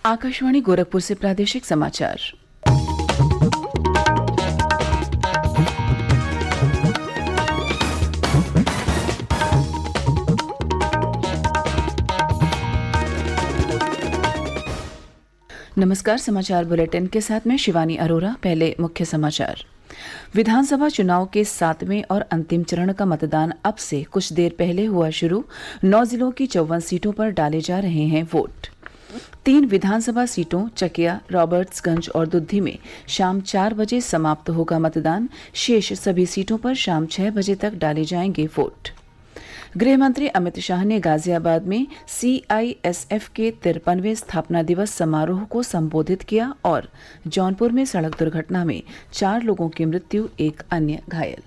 आकाशवाणी गोरखपुर से प्रादेशिक समाचार। नमस्कार, समाचार बुलेटिन के साथ मैं शिवानी अरोरा। पहले मुख्य समाचार। विधानसभा चुनाव के 7वें और अंतिम चरण का मतदान अब से कुछ देर पहले हुआ शुरू। 9 जिलों की 54 सीटों पर डाले जा रहे हैं वोट। 3 विधानसभा सीटों चकिया, रॉबर्ट्सगंज और दुद्धी में शाम 4 बजे समाप्त होगा मतदान। शेष सभी सीटों पर शाम 6 बजे तक डाले जाएंगे वोट। गृह मंत्री अमित शाह ने गाजियाबाद में CISF के 53वें स्थापना दिवस समारोह को संबोधित किया और जौनपुर में सड़क दुर्घटना में 4 लोगों की मृत्यु, 1 अन्य घायल।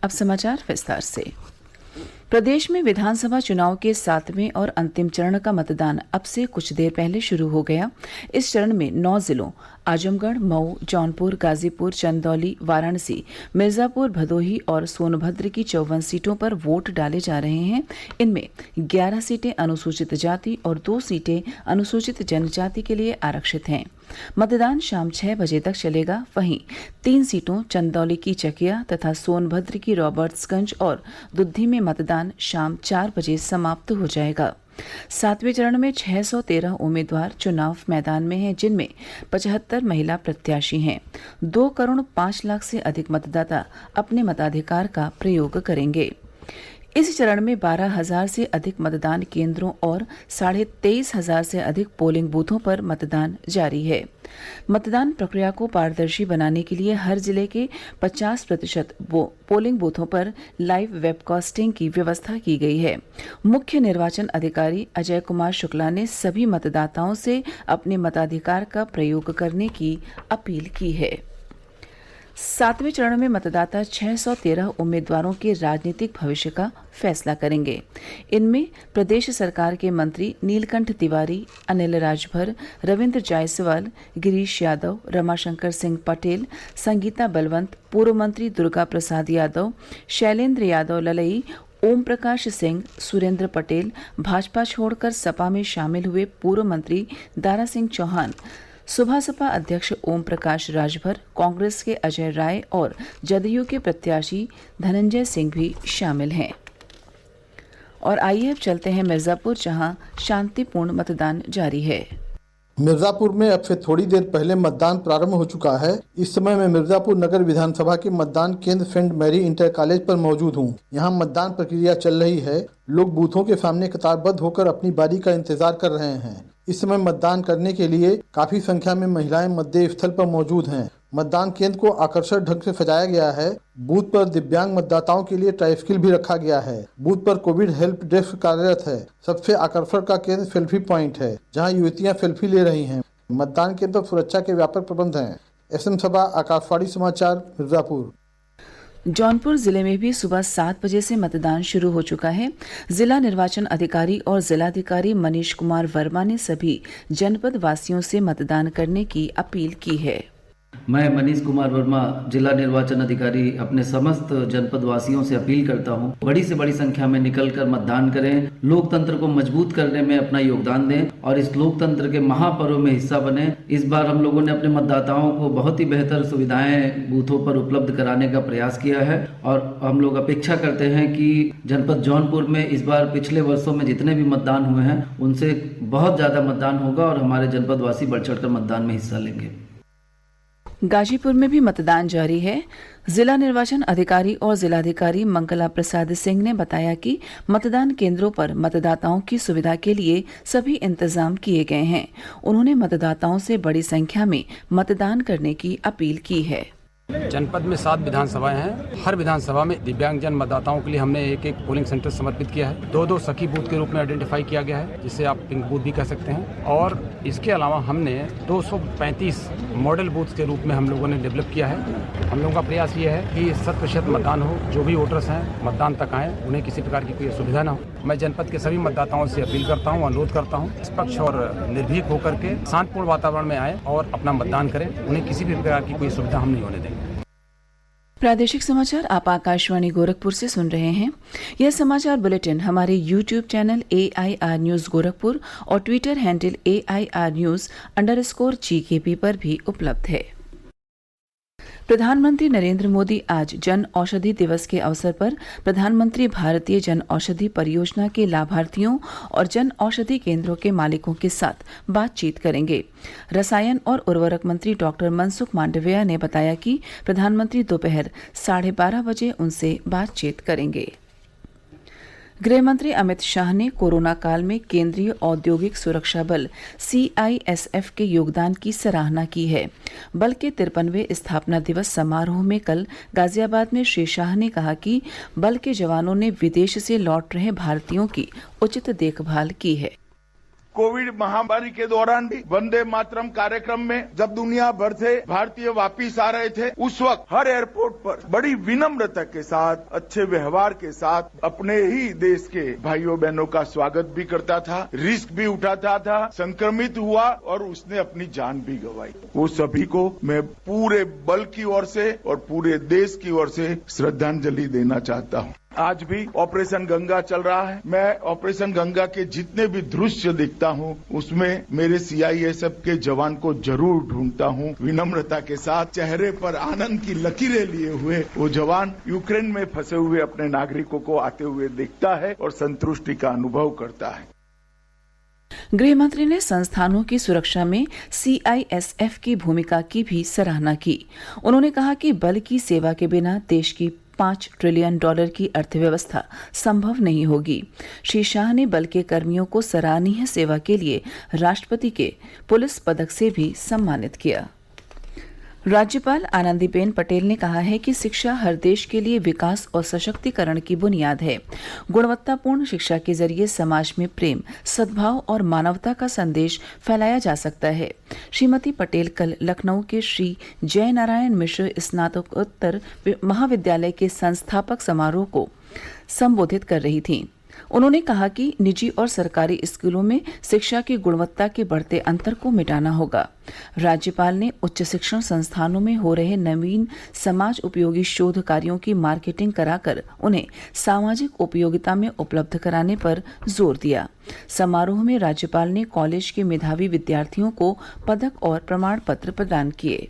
अब समाचार विस्तार से। प्रदेश में विधानसभा चुनाव के 7वें और अंतिम चरण का मतदान अब से कुछ देर पहले शुरू हो गया। इस चरण में 9 जिलों आजमगढ़, मऊ, जौनपुर, गाजीपुर, चंदौली, वाराणसी, मिर्जापुर, भदोही और सोनभद्र की 54 सीटों पर वोट डाले जा रहे हैं। इनमें 11 सीटें अनुसूचित जाति और 2 सीटें अनुसूचित जनजाति के लिए आरक्षित हैं। मतदान शाम 6 बजे तक चलेगा। वहीं 3 सीटों चंदौली की चकिया तथा सोनभद्र की रॉबर्ट्सगंज और दुद्धी में मतदान शाम 4 बजे समाप्त हो जाएगा। 7वें चरण में 613 उम्मीदवार चुनाव मैदान में हैं, जिनमें 75 महिला प्रत्याशी हैं। 2 करोड़ 5 लाख से अधिक मतदाता अपने मताधिकार का प्रयोग करेंगे। इस चरण में 12,000 से अधिक मतदान केंद्रों और 23,500 से अधिक पोलिंग बूथों पर मतदान जारी है। मतदान प्रक्रिया को पारदर्शी बनाने के लिए हर जिले के 50% पोलिंग बूथों पर लाइव वेबकास्टिंग की व्यवस्था की गई है। मुख्य निर्वाचन अधिकारी अजय कुमार शुक्ला ने सभी मतदाताओं से अपने मताधिकार का प्रयोग करने की अपील की है। 7वें चरण में मतदाता 613 उम्मीदवारों के राजनीतिक भविष्य का फैसला करेंगे। इनमें प्रदेश सरकार के मंत्री नीलकंठ तिवारी, अनिल राजभर, रविंद्र जायसवाल, गिरीश यादव, रमाशंकर सिंह पटेल, संगीता बलवंत, पूर्व मंत्री दुर्गा प्रसाद यादव, शैलेंद्र यादव ललई, ओम प्रकाश सिंह, सुरेंद्र पटेल, भाजपा छोड़कर सपा में शामिल हुए पूर्व मंत्री दारा सिंह चौहान, सुबह सपा अध्यक्ष ओम प्रकाश राजभर, कांग्रेस के अजय राय और जदयू के प्रत्याशी धनंजय सिंह भी शामिल हैं। और आइए अब चलते हैं मिर्जापुर, जहां शांतिपूर्ण मतदान जारी है। मिर्जापुर में अब से थोड़ी देर पहले मतदान प्रारंभ हो चुका है। इस समय मैं मिर्जापुर नगर विधानसभा के मतदान केंद्र सेंट मैरी इंटर कॉलेज पर मौजूद हूँ। यहाँ मतदान प्रक्रिया चल रही है। लोग बूथों के सामने कतारबद्ध होकर अपनी बारी का इंतजार कर रहे हैं। इस समय मतदान करने के लिए काफी संख्या में महिलाएं मतदेय स्थल पर मौजूद हैं। मतदान केंद्र को आकर्षक ढंग से सजाया गया है। बूथ पर दिव्यांग मतदाताओं के लिए ट्राइसाइकिल भी रखा गया है। बूथ पर कोविड हेल्प डेस्क कार्यरत है। सबसे आकर्षण का केंद्र सेल्फी पॉइंट है, जहां युवतियां सेल्फी ले रही हैं। मतदान केंद्र पर सुरक्षा के व्यापक प्रबंध हैं। SM सभा, आकाशवाणी समाचार, मिर्जापुर। जौनपुर जिले में भी सुबह 7 बजे से मतदान शुरू हो चुका है। जिला निर्वाचन अधिकारी और जिलाधिकारी मनीष कुमार वर्मा ने सभी जनपद वासियों से मतदान करने की अपील की है। मैं मनीष कुमार वर्मा, जिला निर्वाचन अधिकारी, अपने समस्त जनपद वासियों से अपील करता हूं, बड़ी से बड़ी संख्या में निकलकर मतदान करें। लोकतंत्र को मजबूत करने में अपना योगदान दें और इस लोकतंत्र के महापर्व में हिस्सा बने। इस बार हम लोगों ने अपने मतदाताओं को बहुत ही बेहतर सुविधाएं बूथों पर उपलब्ध कराने का प्रयास किया है और हम लोग अपेक्षा करते हैं कि जनपद जौनपुर में इस बार पिछले वर्षों में जितने भी मतदान हुए हैं उनसे बहुत ज्यादा मतदान होगा और हमारे जनपद वासी बढ़ चढ़कर मतदान में हिस्सा लेंगे। गाजीपुर में भी मतदान जारी है। जिला निर्वाचन अधिकारी और जिलाधिकारी मंगला प्रसाद सिंह ने बताया कि मतदान केंद्रों पर मतदाताओं की सुविधा के लिए सभी इंतजाम किए गए हैं। उन्होंने मतदाताओं से बड़ी संख्या में मतदान करने की अपील की है। जनपद में 7 विधानसभाएं हैं। हर विधानसभा में दिव्यांगजन मतदाताओं के लिए हमने एक पोलिंग सेंटर समर्पित किया है। 2 सखी बूथ के रूप में आइडेंटिफाई किया गया है, जिसे आप पिंक बूथ भी कह सकते हैं। और इसके अलावा हमने 235 मॉडल बूथ के रूप में हम लोगों ने डेवलप किया है। हम लोगों का प्रयास ये है कि 100% मतदान हो। जो भी वोटर्स हैं मतदान तक आए, उन्हें किसी प्रकार की कोई असुविधा न हो। मैं जनपद के सभी मतदाताओं से अपील करता हूँ, अनुरोध करता हूँ, निष्पक्ष और निर्भीक होकर के शांतिपूर्ण वातावरण में आए और अपना मतदान करें। उन्हें किसी भी प्रकार की कोई सुविधा हम नहीं होने देंगे। प्रादेशिक समाचार आप आकाशवाणी गोरखपुर से सुन रहे हैं। यह समाचार बुलेटिन हमारे YouTube channel AIR news Gorakhpur और ट्विटर हैंडल AIR_GKP पर भी उपलब्ध है। प्रधानमंत्री नरेंद्र मोदी आज जन औषधि दिवस के अवसर पर प्रधानमंत्री भारतीय जन औषधि परियोजना के लाभार्थियों और जन औषधि केंद्रों के मालिकों के साथ बातचीत करेंगे। रसायन और उर्वरक मंत्री डॉक्टर मनसुख मांडविया ने बताया कि प्रधानमंत्री दोपहर 12:30 बजे उनसे बातचीत करेंगे। गृहमंत्री अमित शाह ने कोरोना काल में केंद्रीय औद्योगिक सुरक्षा बल CISF के योगदान की सराहना की है। बल के 53वें स्थापना दिवस समारोह में कल गाजियाबाद में श्री शाह ने कहा कि बल के जवानों ने विदेश से लौट रहे भारतीयों की उचित देखभाल की है। कोविड महामारी के दौरान भी वंदे मातरम कार्यक्रम में जब दुनिया भर से भारतीय वापिस आ रहे थे, उस वक्त हर एयरपोर्ट पर बड़ी विनम्रता के साथ, अच्छे व्यवहार के साथ अपने ही देश के भाइयों बहनों का स्वागत भी करता था, रिस्क भी उठाता था, संक्रमित हुआ और उसने अपनी जान भी गंवाई। वो सभी को मैं पूरे बल की ओर से और पूरे देश की ओर से श्रद्धांजलि देना चाहता हूँ। आज भी ऑपरेशन गंगा चल रहा है। मैं ऑपरेशन गंगा के जितने भी दृश्य देखता हूँ, उसमें मेरे CISF के जवान को जरूर ढूंढता हूँ। विनम्रता के साथ चेहरे पर आनंद की लकीरें लिए हुए वो जवान यूक्रेन में फंसे हुए अपने नागरिकों को आते हुए देखता है और संतुष्टि का अनुभव करता है। गृहमंत्री ने संस्थानों की सुरक्षा में CISF की भूमिका की भी सराहना की। उन्होंने कहा कि बल की सेवा के बिना देश की $5 ट्रिलियन की अर्थव्यवस्था संभव नहीं होगी। श्री शाह ने बल के कर्मियों को सराहनीय सेवा के लिए राष्ट्रपति के पुलिस पदक से भी सम्मानित किया। राज्यपाल आनंदीबेन पटेल ने कहा है कि शिक्षा हर देश के लिए विकास और सशक्तिकरण की बुनियाद है। गुणवत्तापूर्ण शिक्षा के जरिए समाज में प्रेम, सद्भाव और मानवता का संदेश फैलाया जा सकता है। श्रीमती पटेल कल लखनऊ के श्री जय नारायण मिश्र स्नातकोत्तर महाविद्यालय के संस्थापक समारोह को संबोधित कर रही थीं। उन्होंने कहा कि निजी और सरकारी स्कूलों में शिक्षा की गुणवत्ता के बढ़ते अंतर को मिटाना होगा। राज्यपाल ने उच्च शिक्षण संस्थानों में हो रहे नवीन समाज उपयोगी शोध कार्यों की मार्केटिंग कराकर उन्हें सामाजिक उपयोगिता में उपलब्ध कराने पर जोर दिया। समारोह में राज्यपाल ने कॉलेज के मेधावी विद्यार्थियों को पदक और प्रमाण पत्र प्रदान किए।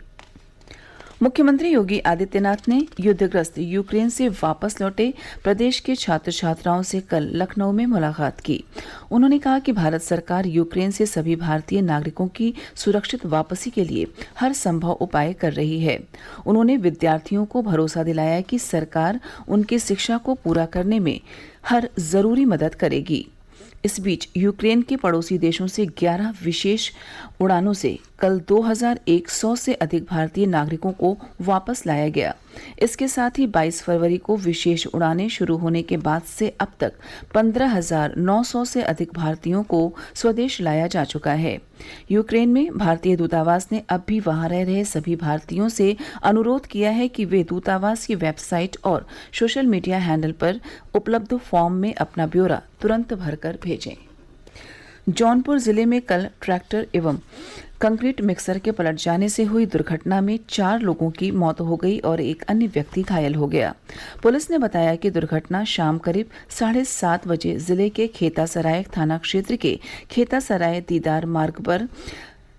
मुख्यमंत्री योगी आदित्यनाथ ने युद्धग्रस्त यूक्रेन से वापस लौटे प्रदेश के छात्र छात्राओं से कल लखनऊ में मुलाकात की। उन्होंने कहा कि भारत सरकार यूक्रेन से सभी भारतीय नागरिकों की सुरक्षित वापसी के लिए हर संभव उपाय कर रही है। उन्होंने विद्यार्थियों को भरोसा दिलाया कि सरकार उनकी शिक्षा को पूरा करने में हर जरूरी मदद करेगी। इस बीच यूक्रेन के पड़ोसी देशों से 11 विशेष उड़ानों से कल 2100 से अधिक भारतीय नागरिकों को वापस लाया गया। इसके साथ ही 22 फरवरी को विशेष उड़ानें शुरू होने के बाद से अब तक 15,900 से अधिक भारतीयों को स्वदेश लाया जा चुका है। यूक्रेन में भारतीय दूतावास ने अब भी वहां रह रहे सभी भारतीयों से अनुरोध किया है कि वे दूतावास की वेबसाइट और सोशल मीडिया हैंडल पर उपलब्ध फॉर्म में अपना ब्यौरा तुरंत भरकर भेजें। जौनपुर जिले में कल ट्रैक्टर एवं कंक्रीट मिक्सर के पलट जाने से हुई दुर्घटना में 4 लोगों की मौत हो गई और एक अन्य व्यक्ति घायल हो गया। पुलिस ने बताया कि दुर्घटना शाम करीब 7:30 बजे जिले के खेतासराय थाना क्षेत्र के खेतासराय दीदार मार्ग पर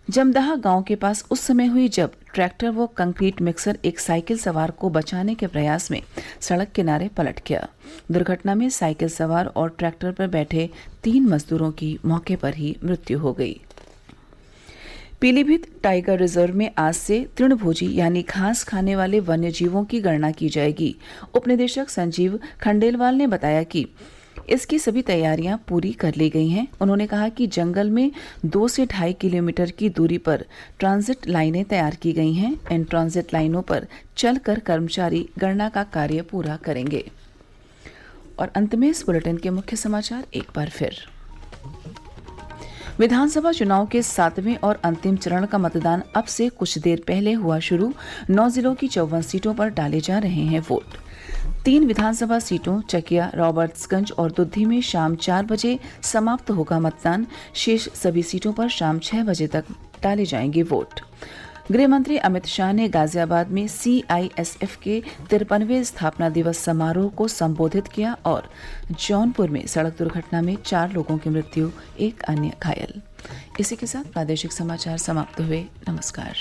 जमदाहा गांव के पास उस समय हुई जब ट्रैक्टर व कंक्रीट मिक्सर एक साइकिल सवार को बचाने के प्रयास में सड़क किनारे पलट गया। दुर्घटना में साइकिल सवार और ट्रैक्टर पर बैठे 3 मजदूरों की मौके पर ही मृत्यु हो गई। पीलीभीत टाइगर रिजर्व में आज से तृणभोजी यानी घास खाने वाले वन्य जीवों की गणना की जाएगी। उप निदेशक संजीव खंडेलवाल ने बताया कि इसकी सभी तैयारियां पूरी कर ली गई हैं। उन्होंने कहा कि जंगल में 2 से 2.5 किलोमीटर की दूरी पर ट्रांजिट लाइनें तैयार की गई हैं। इन ट्रांजिट लाइनों पर चलकर कर्मचारी गणना का कार्य पूरा करेंगे। और अंत में इस बुलेटिन के मुख्य समाचार एक बार फिर। विधानसभा चुनाव के 7वें और अंतिम चरण का मतदान अब से कुछ देर पहले हुआ शुरू। 9 जिलों की 54 सीटों पर डाले जा रहे हैं वोट। 3 विधानसभा सीटों चकिया, रॉबर्ट्सगंज और दुद्धी में शाम 4 बजे समाप्त होगा मतदान। शेष सभी सीटों पर शाम 6 बजे तक डाले जाएंगे वोट। गृह मंत्री अमित शाह ने गाजियाबाद में CISF के 53वें स्थापना दिवस समारोह को संबोधित किया और जौनपुर में सड़क दुर्घटना में 4 लोगों की मृत्यु, 1 अन्य घायल। इसी के साथ प्रादेशिक समाचार समाप्त हुए। नमस्कार।